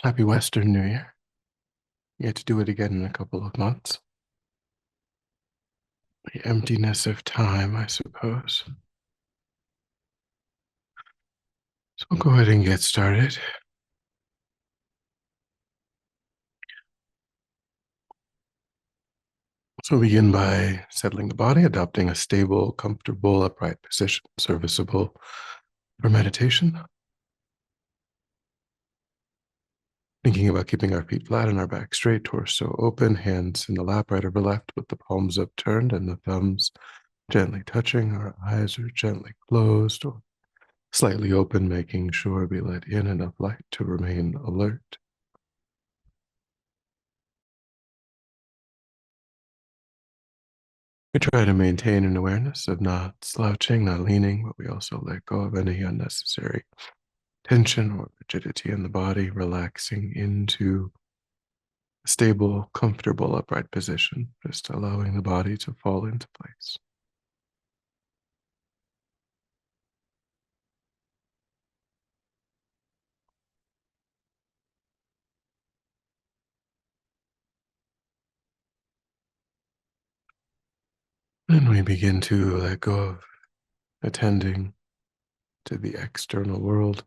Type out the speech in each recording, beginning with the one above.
Happy Western New Year. You get to do it again in a couple of months. The emptiness of time, I suppose. So we'll go ahead and get started. So we'll begin by settling the body, adopting a stable, comfortable, upright position, serviceable for meditation. Thinking about keeping our feet flat and our back straight, torso open, hands in the lap, right over left, with the palms upturned and the thumbs gently touching. Our eyes are gently closed or slightly open, making sure we let in enough light to remain alert. We try to maintain an awareness of not slouching, not leaning, but we also let go of any unnecessary tension or rigidity in the body, relaxing into a stable, comfortable, upright position, just allowing the body to fall into place. And we begin to let go of attending to the external world,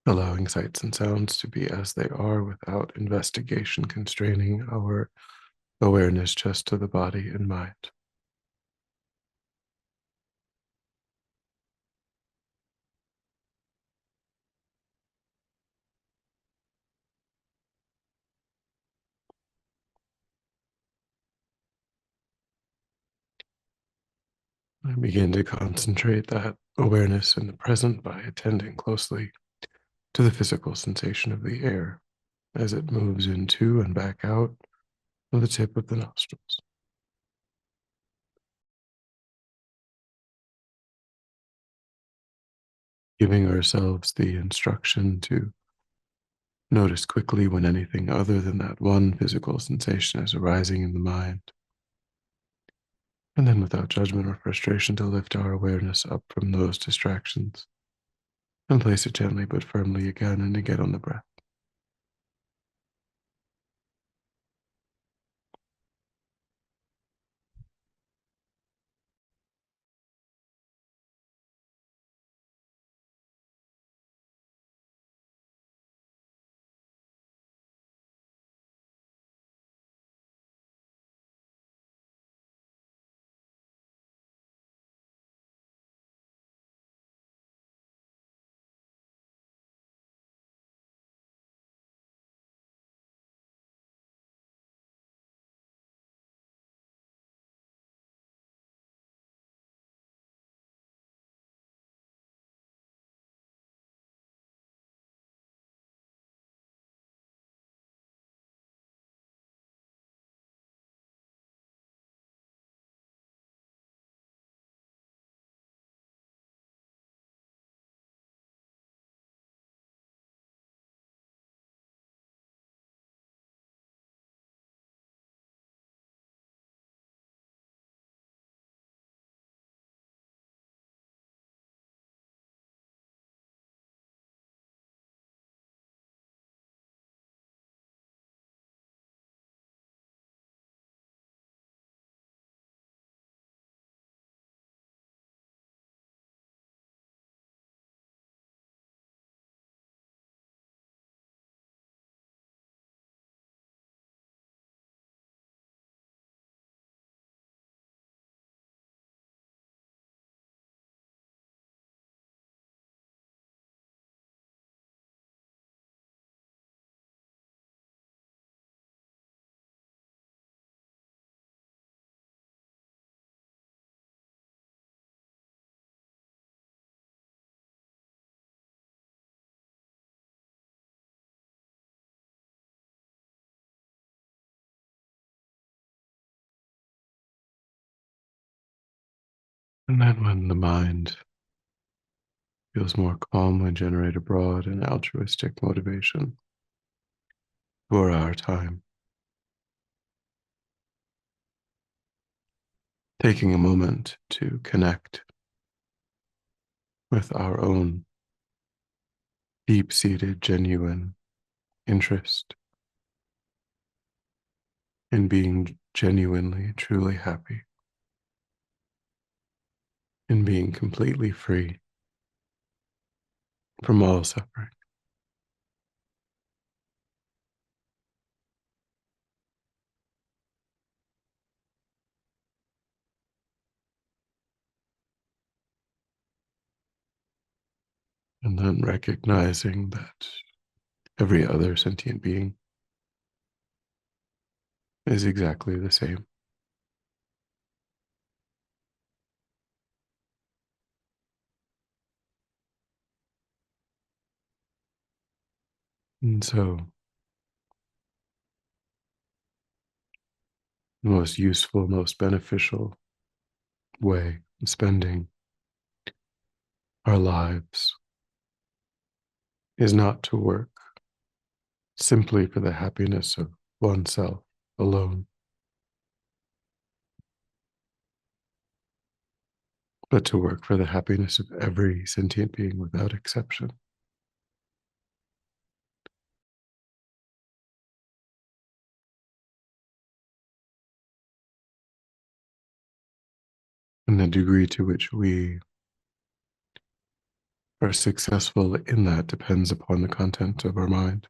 allowing sights and sounds to be as they are without investigation constraining our awareness just to the body and mind. I begin to concentrate that awareness in the present by attending closely to the physical sensation of the air as it moves into and back out of the tip of the nostrils. Giving ourselves the instruction to notice quickly when anything other than that one physical sensation is arising in the mind. And then, without judgment or frustration, to lift our awareness up from those distractions and place it gently but firmly again and again on the breath. And then, when the mind feels more calm, we generate a broad and altruistic motivation for our time, taking a moment to connect with our own deep seated, genuine interest in being genuinely, truly happy, in being completely free from all suffering. And then recognizing that every other sentient being is exactly the same. And so, the most useful, most beneficial way of spending our lives is not to work simply for the happiness of oneself alone, but to work for the happiness of every sentient being without exception. And the degree to which we are successful in that depends upon the content of our mind,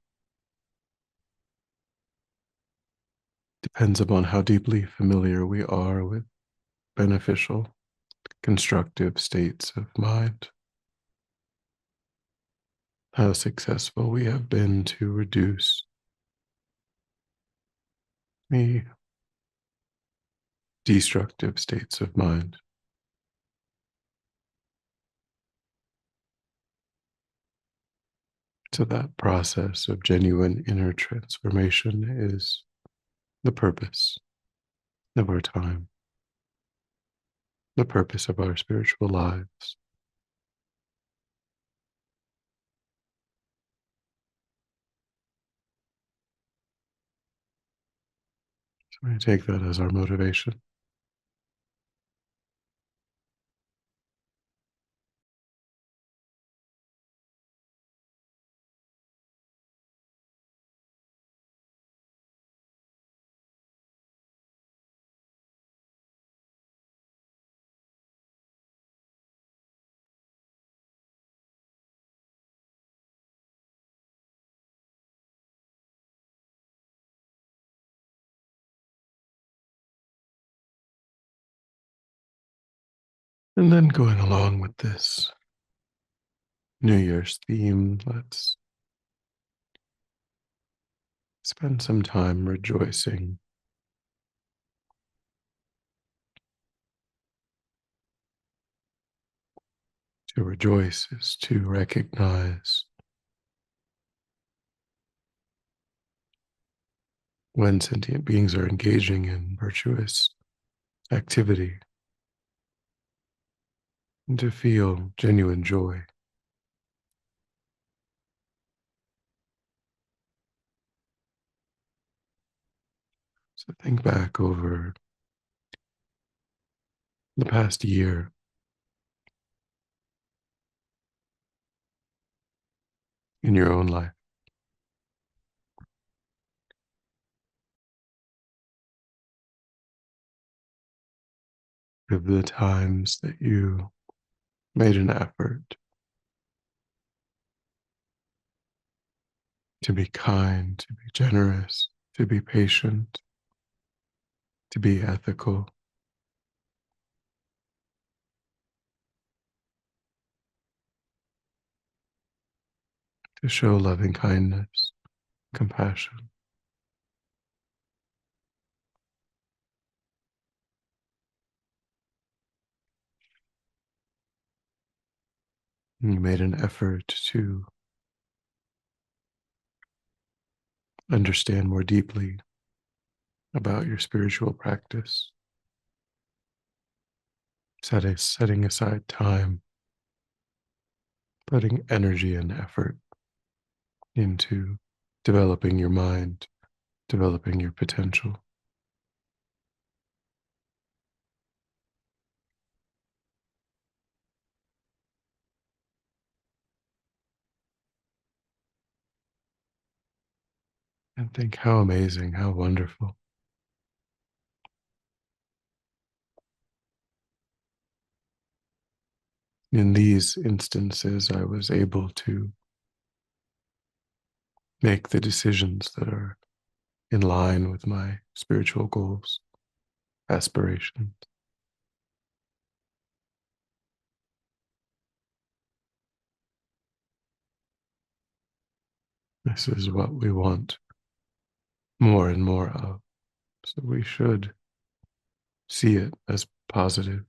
depends upon how deeply familiar we are with beneficial, constructive states of mind, how successful we have been to reduce the destructive states of mind. So that process of genuine inner transformation is the purpose of our time, the purpose of our spiritual lives. So we take that as our motivation. And then going along with this New Year's theme, let's spend some time rejoicing. To rejoice is to recognize when sentient beings are engaging in virtuous activity and to feel genuine joy. So think back over the past year in your own life, of the times that you made an effort to be kind, to be generous, to be patient, to be ethical, to show loving kindness, compassion. You made an effort to understand more deeply about your spiritual practice, setting aside time, putting energy and effort into developing your mind, developing your potential. And think how amazing, how wonderful. In these instances, I was able to make the decisions that are in line with my spiritual goals, aspirations. This is what we want more and more of. So we should see it as positive,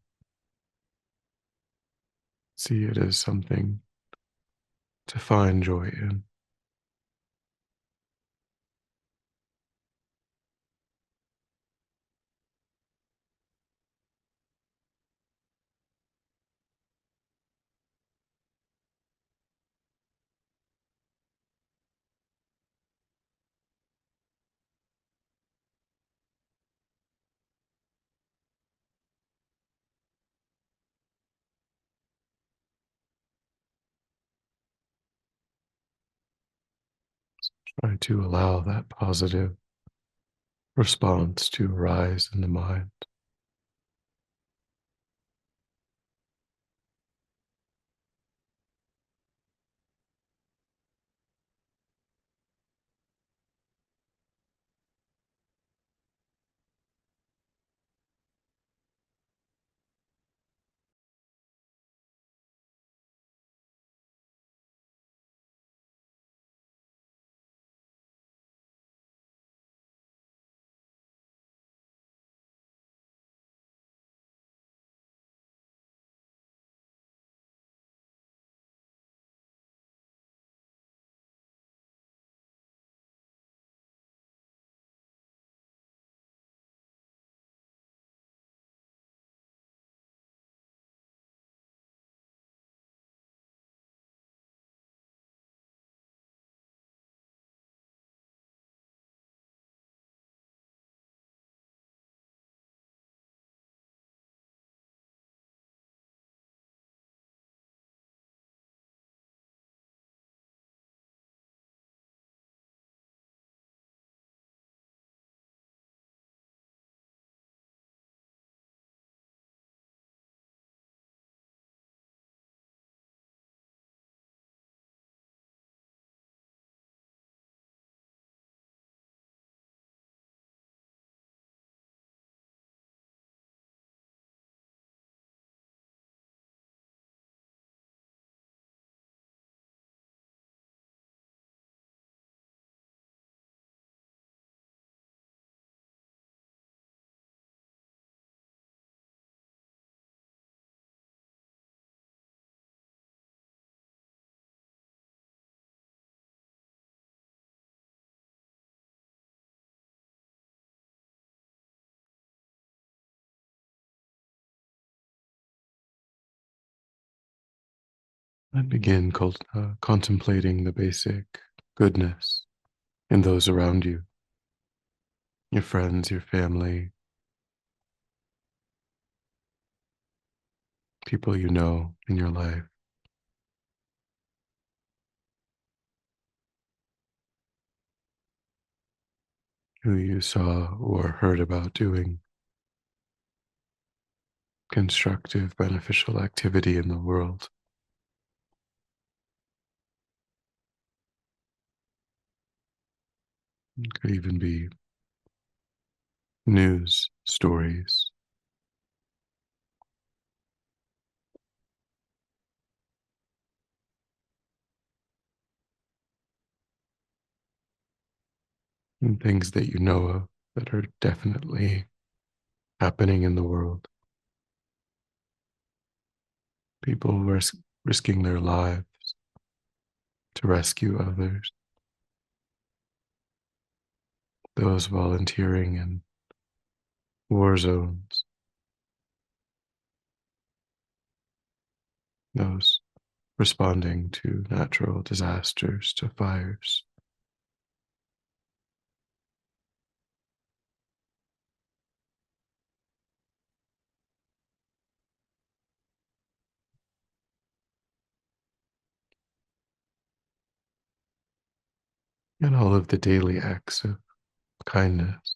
see it as something to find joy in. Try to allow that positive response to arise in the mind. And begin contemplating the basic goodness in those around you, your friends, your family, people you know in your life, who you saw or heard about doing constructive, beneficial activity in the world. It could even be news stories and things that you know of that are definitely happening in the world. People risking their lives to rescue others, those volunteering in war zones, those responding to natural disasters, to fires. and all of the daily acts of kindness,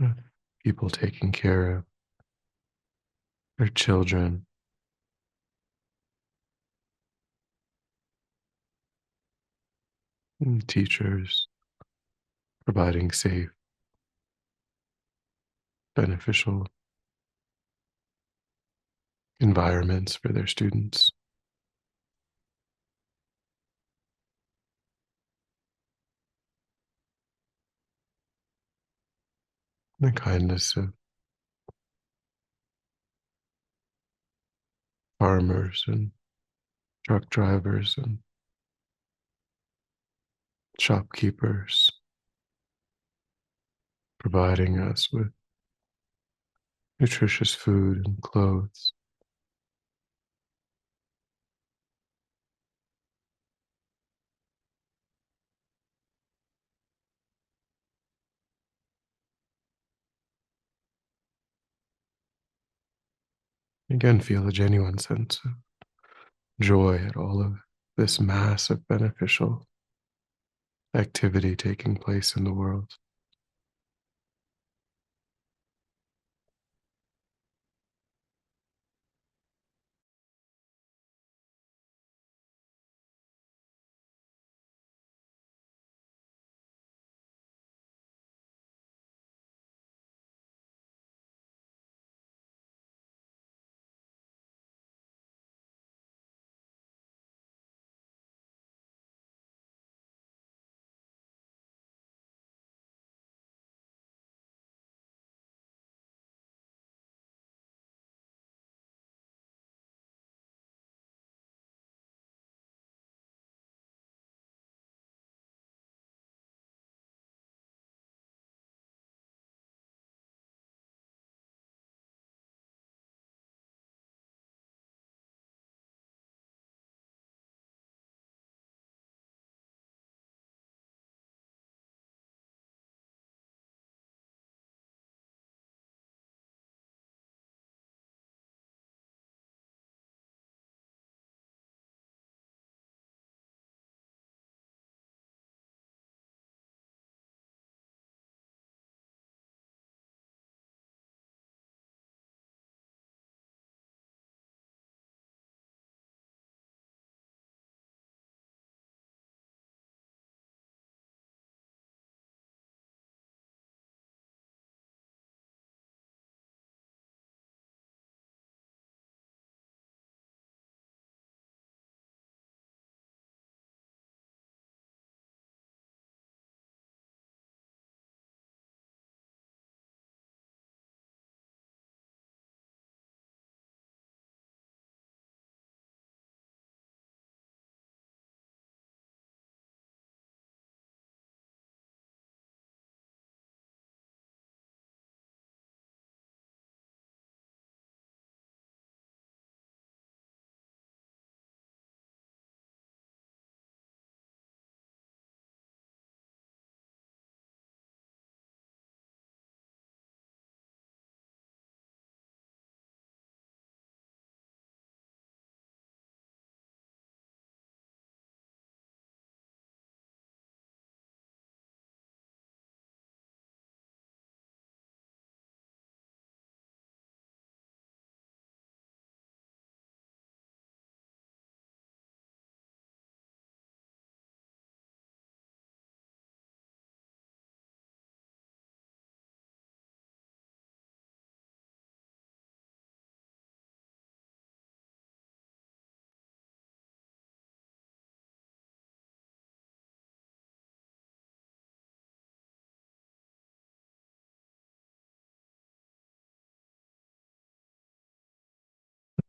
of people taking care of their children, and teachers providing safe, beneficial environments for their students, the kindness of farmers and truck drivers and shopkeepers, providing us with nutritious food and clothes. Again, feel a genuine sense of joy at all of this mass of beneficial activity taking place in the world.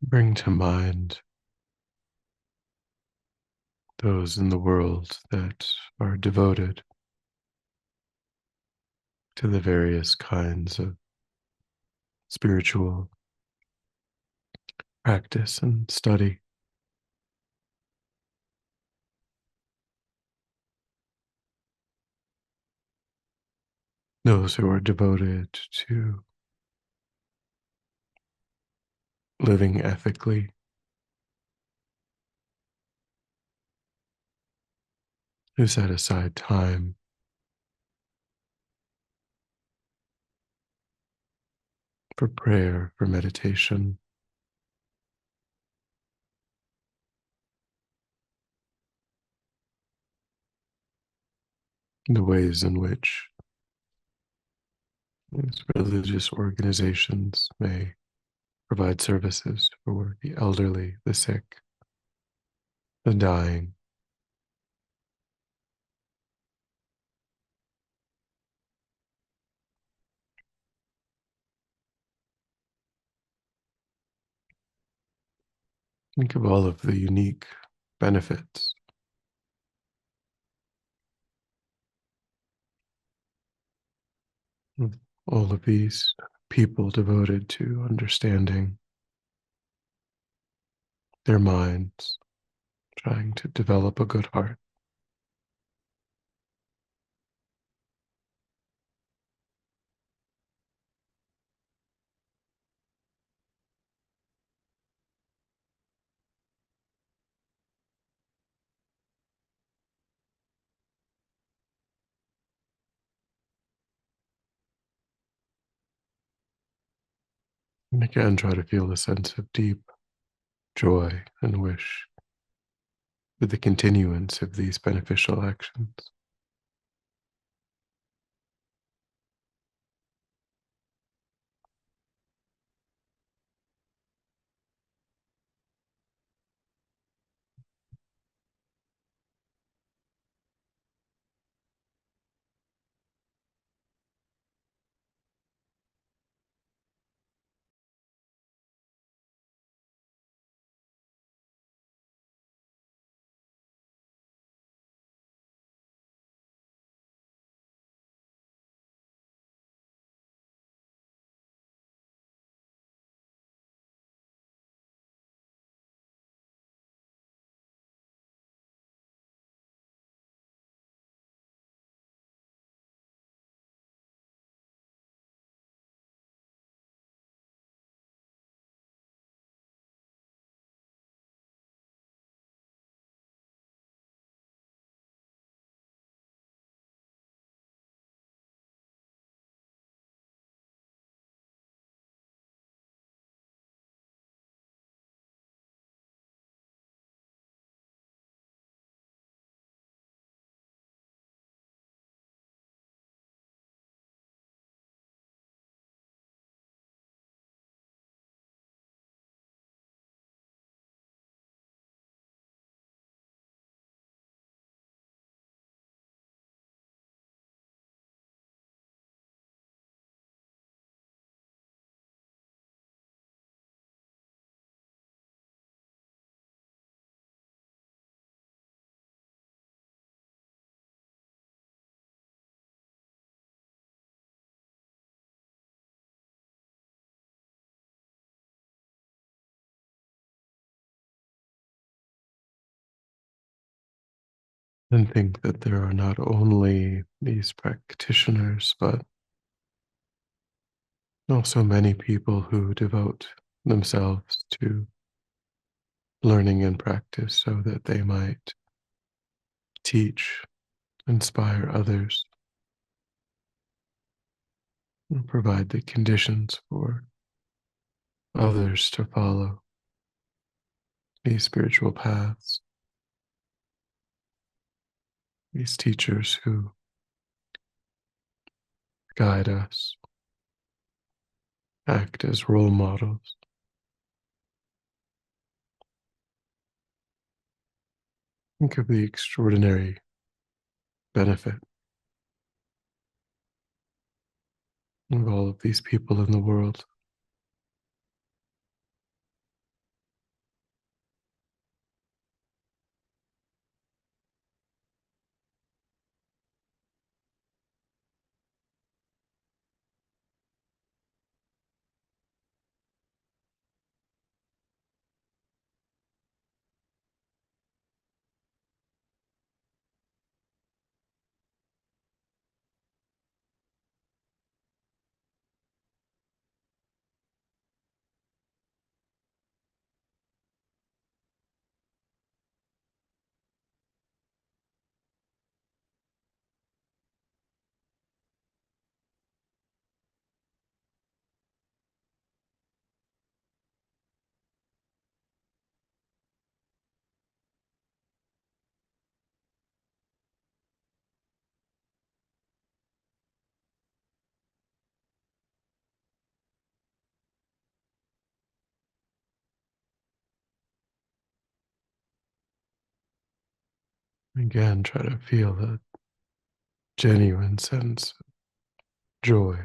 Bring to mind those in the world that are devoted to the various kinds of spiritual practice and study, those who are devoted to living ethically, who set aside time for prayer, for meditation, the ways in which these religious organizations may provide services for the elderly, the sick, the dying. Think of all of the unique benefits of all of these people devoted to understanding their minds, trying to develop a good heart. And again, try to feel a sense of deep joy and wish for the continuance of these beneficial actions. And think that there are not only these practitioners, but also many people who devote themselves to learning and practice so that they might teach, inspire others, and provide the conditions for others to follow these spiritual paths, these teachers who guide us, act as role models. Think of the extraordinary benefit of all of these people in the world. again, try to feel the genuine sense of joy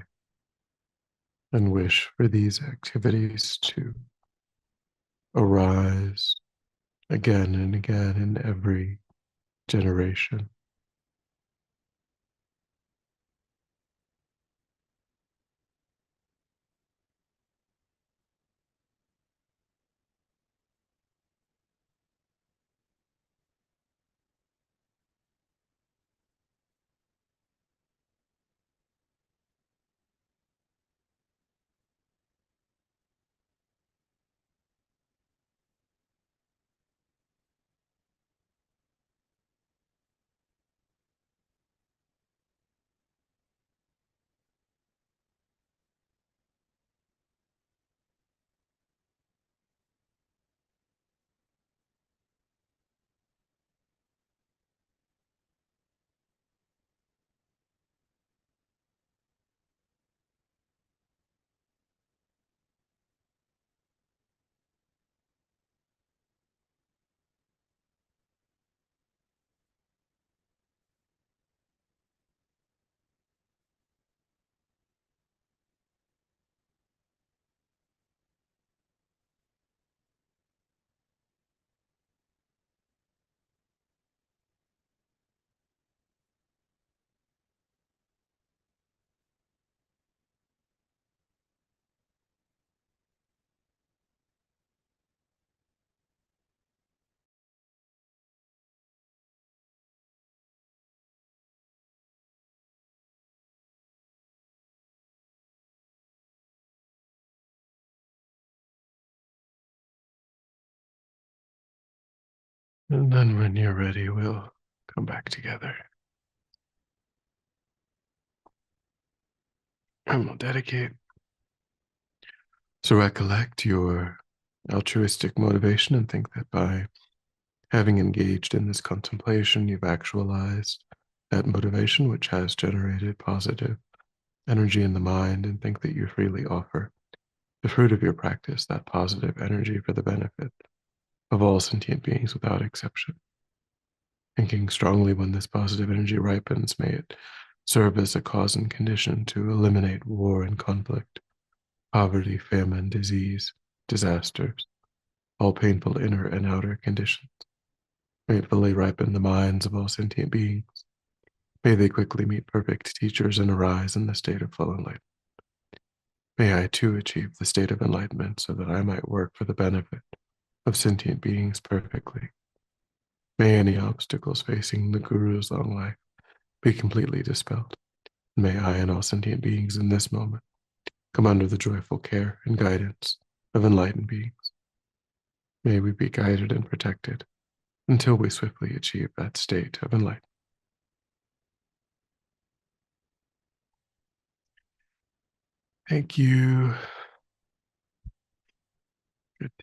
and wish for these activities to arise again and again in every generation. And then when you're ready, we'll come back together and we'll dedicate. So recollect your altruistic motivation and think that by having engaged in this contemplation, you've actualized that motivation, which has generated positive energy in the mind, and think that you freely offer the fruit of your practice, that positive energy, for the benefit of all sentient beings without exception. Thinking strongly, when this positive energy ripens, may it serve as a cause and condition to eliminate war and conflict, poverty, famine, disease, disasters, all painful inner and outer conditions. May it fully ripen the minds of all sentient beings. May they quickly meet perfect teachers and arise in the state of flow and light. May I too achieve the state of enlightenment so that I might work for the benefit of sentient beings perfectly. May any obstacles facing the Guru's long life be completely dispelled. May I and all sentient beings in this moment come under the joyful care and guidance of enlightened beings. May we be guided and protected until we swiftly achieve that state of enlightenment. Thank you.